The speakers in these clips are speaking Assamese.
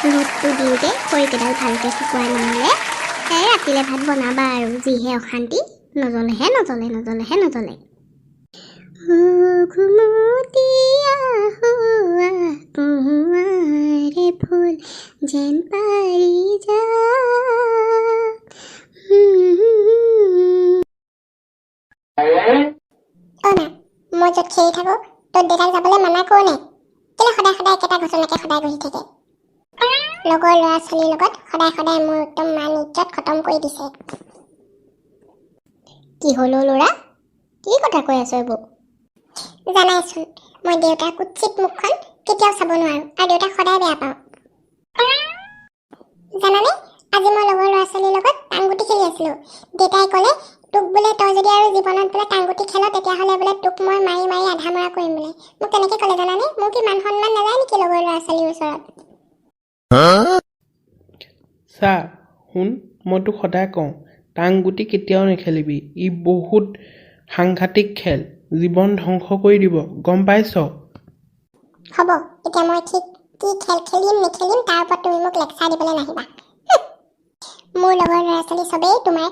ৰ'দটো দিওঁতে খৰিকেইডাল ভালকৈ শুকুৱাই নহ'লে ৰাতিলৈ ভাত বনাবা আৰু যিহে অশান্তি নজ্বলে ঘুমতীয়া হোৱা কুঁৱাৰে ফুল যেন পাৰি যা মই য'ত খেলি থাকোঁ ত'ত দেউতাক যাবলৈ মানা কৰোঁ নে কেলে সদায় একেটা ঘটনাকে সদায় ঘূৰি থাকে লগৰ ল'ৰা ছোৱালীৰ লগত সদায় মোৰ একদম মান ইজ্জত খতম কৰি দিছে কি হ'লো ল'ৰা কি কথা কৈ আছ এইবোৰ জানাইচোন মই দেউতাৰ কুৎসিত মুখখন কেতিয়াও চাব নোৱাৰোঁ আৰু দেউতাক সদায় বেয়া পাওঁ জানানে আজি মই লগৰ ল'ৰা ছোৱালীৰ লগত টাংগুটি খেলি আছিলোঁ দেউতাই ক'লে তোক বোলে তই যদি আৰু জীৱনত বোলে টাংগুটি খেল তেতিয়াহ'লে বোলে তোক মই মাৰি আধা মৰা কৰিম বোলে মোক তেনেকৈ ক'লে জানানে মোৰ কি মান সন্মান নাযায় নেকি লগৰ ল'ৰা ছোৱালীৰ ওচৰত চা শুন মই তোক সদায় কওঁ টাংগুটি কেতিয়াও নেখেলিবি ই বহুত সাংঘাতিক খেল জীৱন ধ্বংস কৰি দিব গম পাইছ হ'ব এতিয়া মই ঠিক কি খেল খেলিম নেখেলিম তাৰ ওপৰত তুমি মোক লেকচাৰ দিবলৈ নাহিবা মোৰ লগৰ ল'ৰা ছোৱালী চবেই তোমাৰ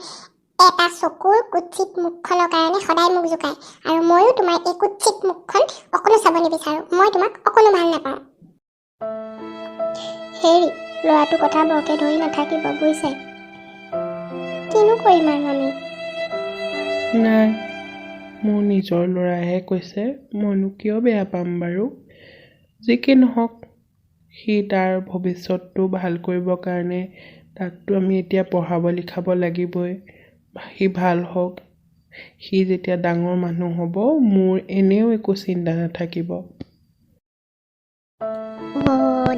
এটা চকুৰ কুৎসিত মুখখনৰ কাৰণে সদায় মোক জোকায় আৰু ময়ো তোমাৰ এই কুৎসিত মুখখন অকণো চাব নিবিচাৰোঁ মই তোমাক অকণো ভাল নাপাওঁ হেৰি ল'ৰাটোৰ কথা বৰকৈ ধৰি নাথাকিব বুজিছে কিনো কৰিম আৰু আমি নাই মোৰ নিজৰ ল'ৰাহে কৈছে মইনো কিয় বেয়া পাম বাৰু যি কি নহওক সি তাৰ ভৱিষ্যতটো ভাল কৰিবৰ কাৰণে তাকতো আমি এতিয়া পঢ়াব লিখাব লাগিবই সি ভাল হওক সি যেতিয়া ডাঙৰ মানুহ হ'ব মোৰ এনেও একো চিন্তা নাথাকিব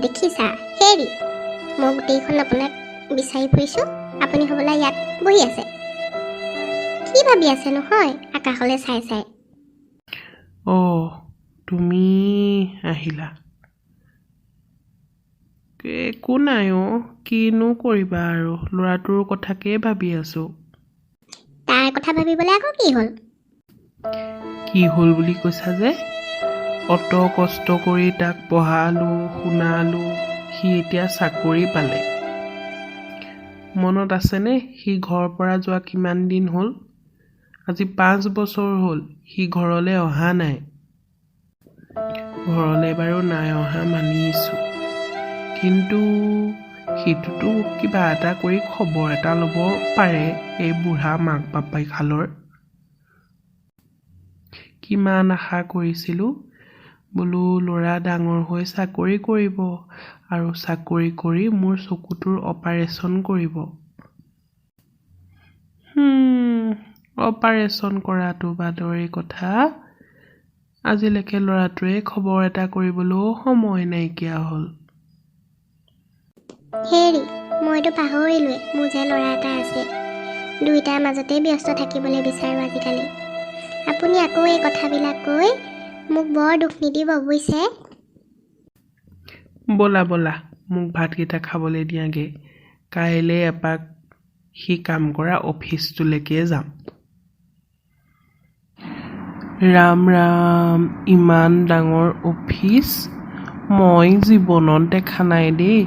দেখিছা হেৰি মই গোটেইখন আপোনাক বিচাৰি ফুৰিছোঁ আপুনি হ'বলৈ ইয়াত বহি আছে কি ভাবি আছে নহয় আকাশলৈ চাই তুমি আহিলা একো নাই কিনো কৰিবা আৰু ল'ৰাটোৰ কথাকেই ভাবি আছোঁ তাৰ কথা ভাবিবলৈ আকৌ কি হ'ল বুলি কৈছা যে অত কষ্ট কৰি তাক পঢ়ালোঁ শুনালোঁ সি এতিয়া চাকৰি পালে মনত আছেনে সি ঘৰৰ পৰা যোৱা কিমান দিন হ'ল আজি 5 বছৰ হ'ল সি ঘৰলৈ অহা নাই ঘৰলৈ বাৰু নাই অহা মানিছোঁ কিন্তু সিটোতো কিবা এটা কৰি খবৰ এটা ল'ব পাৰে এই বুঢ়া মাক বাপেক হালৰ কিমান আশা কৰিছিলোঁ বোলো ল'ৰা ডাঙৰ হৈ চাকৰি কৰিব আৰু চাকৰি কৰি মোৰ চকুটোৰ অপাৰেশ্যন কৰিব অপাৰেশ্যন কৰাটো বাদৰে কথা আজিলৈকে ল'ৰাটোৱে খবৰ এটা কৰিবলৈও সময় নাইকিয়া হ'ল হেৰি মইতো পাহৰিলোৱে মোৰ যে ল'ৰা এটা আছে দুইটাৰ মাজতে ব্যস্ত থাকিবলৈ বিচাৰোঁ আজিকালি আপুনি আকৌ এই কথাবিলাক কৈ মোক বৰ দুখ নিদিব বুজিছে ব'লা মোক ভাতকেইটা খাবলৈ দিয়াগে কাইলৈ এপাক সি কাম কৰা অফিচটোলৈকে যাম ৰাম ইমান ডাঙৰ অফিচ মই জীৱনত দেখা নাই দেই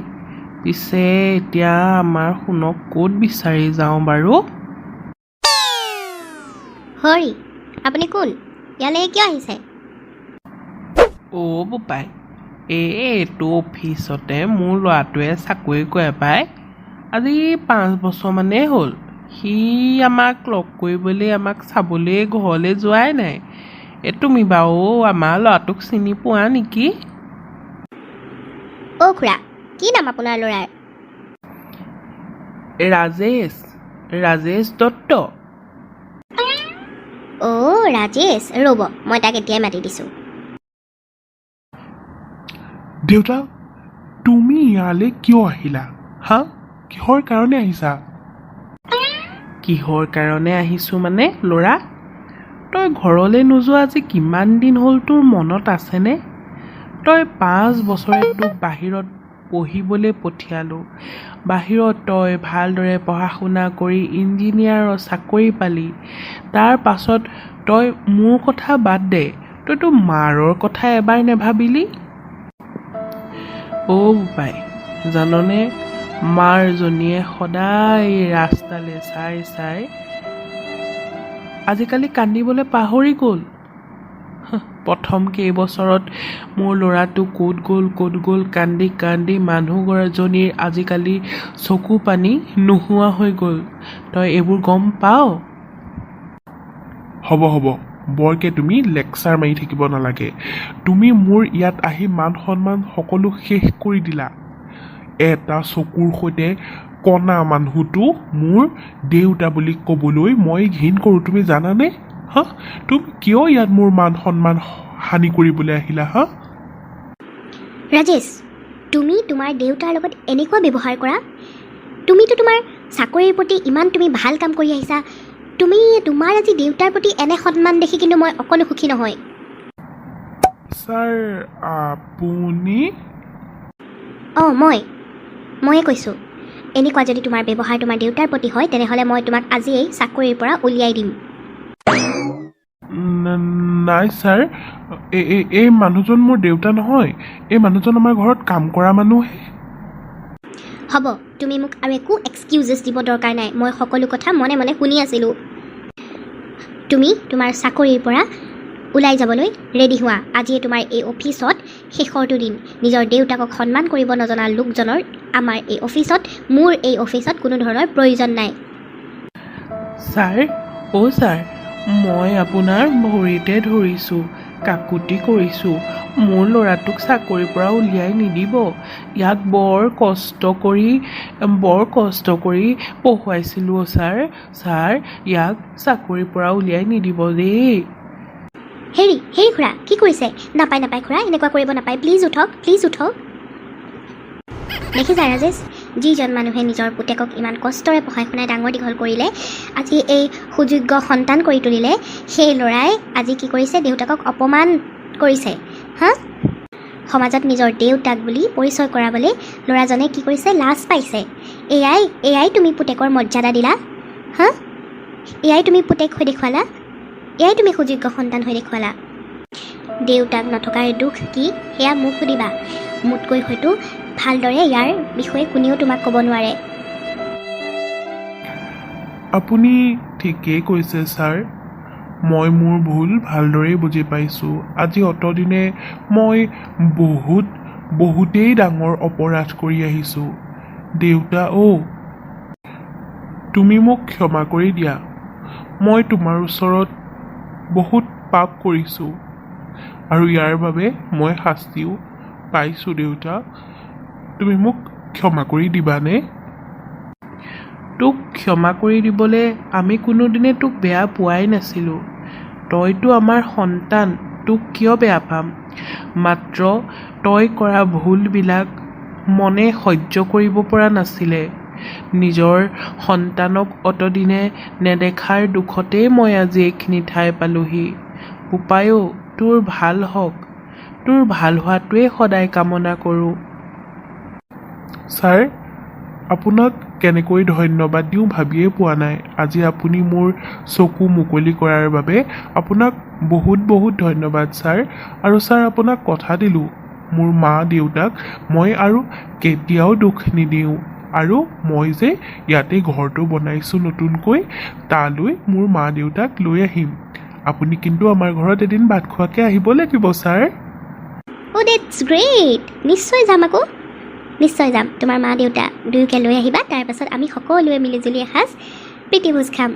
পিছে এতিয়া আমাৰ শুনক ক'ত বিচাৰি যাওঁ বাৰু হৰি আপুনি কোন ইয়ালৈ কিয় আহিছে বোপাই এইটো অফিচতে মোৰ ল'ৰাটোৱে চাকৰি কৰে পায় আজি 5 বছৰমানেই হ'ল সি আমাক লগ কৰিবলৈ আমাক চাবলৈ ঘৰলৈ যোৱাই নাই তুমি বাৰু আমাৰ ল'ৰাটোক চিনি পোৱা নেকি খুৰা কি নাম আপোনাৰ ল'ৰাৰ ৰাজেশ দত্ত ৰাজেশ ৰ'ব মই তাক এতিয়াই মাতি দিছোঁ দেউতা তুমি ইয়ালৈ কিয় আহিলা কিহৰ কাৰণে আহিছা কিহৰ কাৰণে আহিছোঁ মানে ল'ৰা তই ঘৰলৈ নোযোৱা আজি কিমান দিন হ'ল তোৰ মনত আছেনে তই 5 বছৰে তোক বাহিৰত পঢ়িবলৈ পঠিয়ালোঁ বাহিৰত তই ভালদৰে পঢ়া শুনা কৰি ইঞ্জিনিয়াৰৰ চাকৰি পালি তাৰ পাছত তই মোৰ কথা বাদ দে তইতো মাৰৰ কথা এবাৰ নেভাবিলি বোপাই জাননে মাৰজনীয়ে সদায় ৰাস্তালৈ চাই চাই আজিকালি কান্দিবলৈ পাহৰি গ'ল। প্ৰথম কেইবছৰত মোৰ ল'ৰাটো ক'ত গ'ল কান্দি কান্দি মানুহজনীৰ আজিকালি চকু পানী নোহোৱা হৈ গ'ল। তই এইবোৰ গম পাৱ? হ'ব বৰকে তুমি লেকচাৰ মাৰি থাকিব নালাগে। তুমি মোৰ ইয়াত আহি মান সন্মান সকলো শেষ কৰি দিলা। এটা চকুৰ সৈতে কণা মানুহটো মোৰ দেউতা বুলি ক'বলৈ মই ঘিণ কৰোঁ, তুমি জানানে? তুমি কিয় ইয়াত মোৰ মান সন্মান হানি কৰিবলৈ আহিলা? ৰাজেশ, তুমি তোমাৰ দেউতাৰ লগত এনেকুৱা ব্যৱহাৰ কৰা? তুমিতো তোমাৰ চাকৰিৰ প্ৰতি ইমান তুমি ভাল কাম কৰি আহিছা, তুমি তোমাৰ আজি দেউতাৰ প্ৰতি এনে সন্মান দেখি কিন্তু মই অকণো সুখী নহয়। ছাৰ আপুনি? অঁ ময়ে কৈছোঁ। এনেকুৱা যদি তোমাৰ ব্যৱহাৰ তোমাৰ দেউতাৰ প্ৰতি হয় তেনেহ'লে মই তোমাক আজিয়েই চাকৰিৰ পৰা উলিয়াই দিম। নাই ছাৰ, এই মানুহজন মোৰ দেউতা নহয়। এই মানুহজন আমাৰ ঘৰত কাম কৰা মানুহহে। হ'ব, তুমি মোক আৰু একো এক্সকিউজেছ দিব দৰকাৰ নাই। মই সকলো কথা মনে মনে শুনি আছিলোঁ। তুমি তোমাৰ চাকৰিৰ পৰা ওলাই যাবলৈ ৰেডি হোৱা। আজিয়ে তোমাৰ এই অফিচত শেষৰটো দিন। নিজৰ দেউতাকক সন্মান কৰিব নজনা লোকজনৰ আমাৰ এই অফিচত, মোৰ এই অফিচত কোনো ধৰণৰ প্ৰয়োজন নাই। ছাৰ, ছাৰ, মই আপোনাৰ ভৰিতে ধৰিছোঁ, কাকুতি কৰিছোঁ। মোৰ ল'ৰাটোক চাকৰিৰ পৰা উলিয়াই নিদিব। ইয়াক বৰ কষ্ট কৰি পঢ়ুৱাইছিলোঁ ছাৰ, ইয়াক চাকৰিৰ পৰা উলিয়াই নিদিব দেই। হেৰি খুৰা, কি কৰিছে? নাপায় খুৰা, এনেকুৱা কৰিব নাপায়। প্লিজ উঠক। দেখিছা ৰাজেশ, যিজন মানুহে নিজৰ পুতেকক ইমান কষ্টৰে পঢ়াই শুনাই ডাঙৰ দীঘল কৰিলে, আজি এই সুযোগ্য সন্তান কৰি তুলিলে, সেই ল'ৰাই আজি কি কৰিছে? দেউতাকক অপমান কৰিছে। সমাজত নিজৰ দেউতাক বুলি পৰিচয় কৰাবলৈ ল'ৰাজনে কি কৰিছে? লাজ পাইছে। এয়াই তুমি পুতেকৰ মৰ্যাদা দিলা? এয়াই তুমি পুতেক হৈ দেখুৱালা? এয়াই তুমি সুযোগ্য সন্তান হৈ দেখুৱালা? দেউতাক নথকাৰ দুখ কি সেয়া মোক সুধিবা। মোতকৈ হয়তো ভালদৰে ইয়াৰ বিষয়ে কোনেও তোমাক ক'ব নোৱাৰে। আপুনি ঠিকেই কৈছে ছাৰ। মই মোৰ ভুল ভালদৰেই বুজি পাইছোঁ। আজি অতদিনে মই বহুতেই ডাঙৰ অপৰাধ কৰি আহিছোঁ। দেউতা তুমি মোক ক্ষমা কৰি দিয়া। মই তোমাৰ ওচৰত বহুত পাপ কৰিছোঁ আৰু ইয়াৰ বাবে মই শাস্তিও পাইছোঁ। দেউতা, তুমি মোক ক্ষমা কৰি দিবানে? তোক ক্ষমা কৰি দিবলৈ আমি কোনোদিনে তোক বেয়া পোৱাই নাছিলোঁ। তইতো আমাৰ সন্তান, তোক কিয় বেয়া পাম? মাত্ৰ তই কৰা ভুলবিলাক মনে সহ্য কৰিব পৰা নাছিলে। নিজৰ সন্তানক অতদিনে নেদেখাৰ দুখতেই মই আজি এইখিনি ঠাই পালোহি। বোপাইও, তোৰ ভাল হওক, তোৰ ভাল হোৱাটোৱে সদায় কামনা কৰোঁ। ছাৰ, আপোনাক কেনেকৈ ধন্যবাদ দিওঁ ভাবিয়ে পোৱা নাই। আজি আপুনি মোৰ চকু মুকলি কৰাৰ বাবে আপোনাক বহুত ধন্যবাদ ছাৰ। আৰু ছাৰ, আপোনাক কথা দিলোঁ, মোৰ মা দেউতাক মই আৰু কেতিয়াও দুখ নিদিওঁ। আৰু মই যে ইয়াতে ঘৰটো বনাইছোঁ নতুনকৈ, তালৈ মোৰ মা দেউতাক লৈ আহিম। আপুনি কিন্তু আমাৰ ঘৰত এদিন ভাত খোৱাকৈ আহিব লাগিব ছাৰ। That's great. নিশ্চয় যাম। তোমাৰ মা দেউতা দুয়োকে লৈ আহিবা। তাৰপাছত আমি সকলোৱে মিলিজুলি এসাঁজ প্ৰীতিভোজ খাম।